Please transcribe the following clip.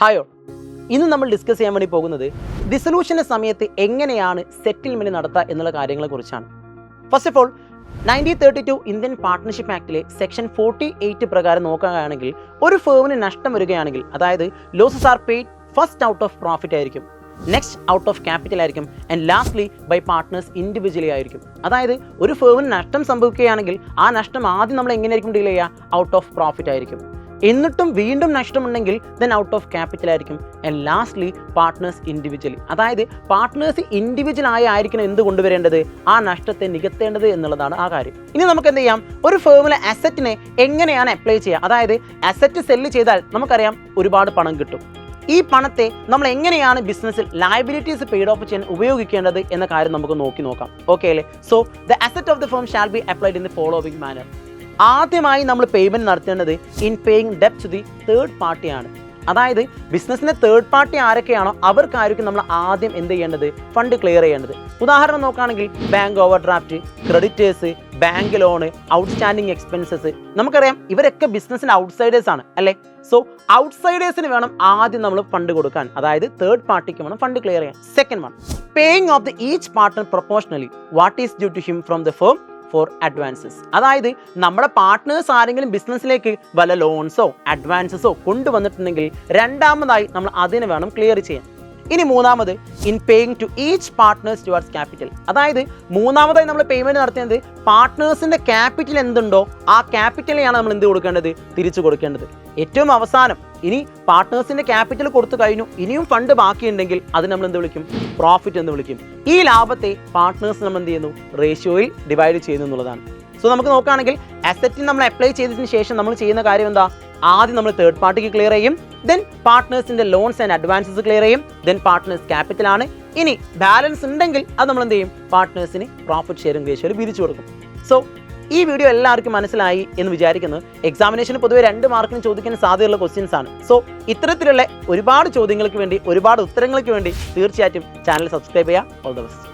ഹായോ, ഇന്ന് നമ്മൾ ഡിസ്കസ് ചെയ്യാൻ വേണ്ടി പോകുന്നത് ഡിസൊല്യൂഷൻ്റെ സമയത്ത് എങ്ങനെയാണ് സെറ്റിൽമെൻറ്റ് നടത്തുക എന്നുള്ള കാര്യങ്ങളെക്കുറിച്ചാണ്. First of all 1932 Indian partnership ആക്ടിലെ സെക്ഷൻ 48 പ്രകാരം നോക്കുകയാണെങ്കിൽ ഒരു ഫേമിന് നഷ്ടം വരികയാണെങ്കിൽ, അതായത് losses are paid first out of profit ആയിരിക്കും, നെക്സ്റ്റ് ഔട്ട് ഓഫ് ക്യാപിറ്റൽ ആയിരിക്കും, and lastly by partners individually ആയിരിക്കും. അതായത് ഒരു ഫേമിന് നഷ്ടം സംഭവിക്കുകയാണെങ്കിൽ ആ നഷ്ടം ആദ്യം നമ്മൾ എങ്ങനെയായിരിക്കും ഡീൽ ചെയ്യുക? ഔട്ട് ഓഫ് പ്രോഫിറ്റ് ആയിരിക്കും. എന്നിട്ടും വീണ്ടും നഷ്ടമുണ്ടെങ്കിൽ ദെൻ ഔട്ട് ഓഫ് ക്യാപിറ്റൽ ആയിരിക്കും, ആൻഡ് ലാസ്റ്റ്ലി പാർട്ട്നേഴ്സ് ഇൻഡിവിജ്വലി. അതായത് പാർട്ട്നേഴ്സ് ഇൻഡിവിജ്വൽ ആയിരിക്കണം എന്ത് കൊണ്ടുവരേണ്ടത്? ആ നഷ്ടത്തെ നികത്തേണ്ടത് എന്നുള്ളതാണ് ആ കാര്യം. ഇനി നമുക്ക് എന്ത് ചെയ്യാം? ഒരു ഫേമിലെ അസറ്റിനെ എങ്ങനെയാണ് അപ്ലൈ ചെയ്യുക? അതായത് അസറ്റ് സെല്ല് ചെയ്താൽ നമുക്കറിയാം ഒരുപാട് പണം കിട്ടും. ഈ പണത്തെ നമ്മൾ എങ്ങനെയാണ് ബിസിനസ്സിൽ ലയബിലിറ്റീസ് പെയ്ഡ് ഓഫ് ചെയ്യാൻ ഉപയോഗിക്കേണ്ടത് എന്ന കാര്യം നമുക്ക് നോക്കാം. ഓക്കെ അല്ലേ? So the asset of the firm shall be applied in the following manner. ആദ്യമായി നമ്മൾ പേയ്മെൻറ്റ് നടത്തേണ്ടത് ഇൻ പേയിങ് ഡെപ്റ്റ് ടു ദി തേർഡ് പാർട്ടിയാണ്. അതായത് ബിസിനസ്സിൻ്റെ തേർഡ് പാർട്ടി ആരൊക്കെയാണോ അവർക്കായിരിക്കും നമ്മൾ ആദ്യം എന്ത് ചെയ്യേണ്ടത്? ഫണ്ട് ക്ലിയർ ചെയ്യേണ്ടത്. ഉദാഹരണം നോക്കുകയാണെങ്കിൽ bank over draft, creditors, bank loan, outstanding expenses. നമുക്കറിയാം ഇവരൊക്കെ ബിസിനസ്സിൻ്റെ ഔട്ട്സൈഡേഴ്സ് ആണ് അല്ലേ? സോ ഔട്ട്സൈഡേഴ്സിന് വേണം ആദ്യം നമ്മൾ ഫണ്ട് കൊടുക്കാൻ, അതായത് തേർഡ് പാർട്ടിക്ക് വേണം ഫണ്ട് ക്ലിയർ ചെയ്യാൻ. Second one, paying off the each partner proportionally what is due to him from the firm for advances. അതായത് നമ്മുടെ പാർട്ട്നേഴ്സ് ആരെങ്കിലും ബിസിനസ്സിലേക്ക് വല്ല ലോൺസോ അഡ്വാൻസസോ കൊണ്ടുവന്നിട്ടുണ്ടെങ്കിൽ രണ്ടാമതായി നമ്മൾ അതിന് വേണം ക്ലിയർ ചെയ്യാൻ. ഇനി മൂന്നാമത്, in paying to each partners towards capital. അതായത് മൂന്നാമതായി നമ്മൾ പേയ്മെൻറ്റ് നടത്തുന്നത് പാർട്ട്നേഴ്സിൻ്റെ ക്യാപിറ്റൽ എന്തുണ്ടോ ആ ക്യാപിറ്റലിനെയാണ് നമ്മൾ എന്ത് കൊടുക്കേണ്ടത്? തിരിച്ചു കൊടുക്കേണ്ടത്. ഏറ്റവും അവസാനം ഇനി പാർട്ട്നേഴ്സിൻ്റെ ക്യാപിറ്റൽ കൊടുത്തു കഴിഞ്ഞു, ഇനിയും ഫണ്ട് ബാക്കിയുണ്ടെങ്കിൽ അത് നമ്മൾ എന്ത് വിളിക്കും? പ്രോഫിറ്റ് എന്ന് വിളിക്കും. ഈ ലാഭത്തെ പാർട്ട്നേഴ്സ് നമ്മൾ എന്ത് ചെയ്യുന്നു? റേഷ്യോയിൽ ഡിവൈഡ് ചെയ്യുന്നു എന്നുള്ളതാണ്. സോ നമുക്ക് നോക്കുകയാണെങ്കിൽ അസറ്റിന് നമ്മൾ അപ്ലൈ ചെയ്തതിന് ശേഷം നമ്മൾ ചെയ്യുന്ന കാര്യം എന്താ? ആദ്യം നമ്മൾ തേർഡ് പാർട്ടിക്ക് ക്ലിയർ ചെയ്യും, ദെൻ പാർട്ട്നേഴ്സിൻ്റെ ലോൺസ് ആൻഡ് അഡ്വാൻസസ് ക്ലിയർ ചെയ്യും, ദെൻ പാർട്ട്നേഴ്സ് ക്യാപിറ്റലാണ്. ഇനി ബാലൻസ് ഉണ്ടെങ്കിൽ അത് നമ്മൾ എന്ത് ചെയ്യും? പാർട്ട്നേഴ്സിന് പ്രോഫിറ്റ് ഷെയറിംഗ് റേഷ്യോയിൽ പിരിച്ചു കൊടുക്കും. സോ ഈ വീഡിയോ എല്ലാവർക്കും മനസ്സിലായി എന്ന് വിചാരിക്കുന്നു. എക്സാമിനേഷന് പൊതുവെ 2 മാർക്കിന് ചോദിക്കാൻ സാധ്യതയുള്ള ക്വസ്റ്റ്യൻസ് ആണ്. സോ ഇത്തരത്തിലുള്ള ഒരുപാട് ചോദ്യങ്ങൾക്ക് വേണ്ടി, ഒരുപാട് ഉത്തരങ്ങൾക്ക് വേണ്ടി തീർച്ചയായിട്ടും ചാനൽ സബ്സ്ക്രൈബ് ചെയ്യുക. All the best.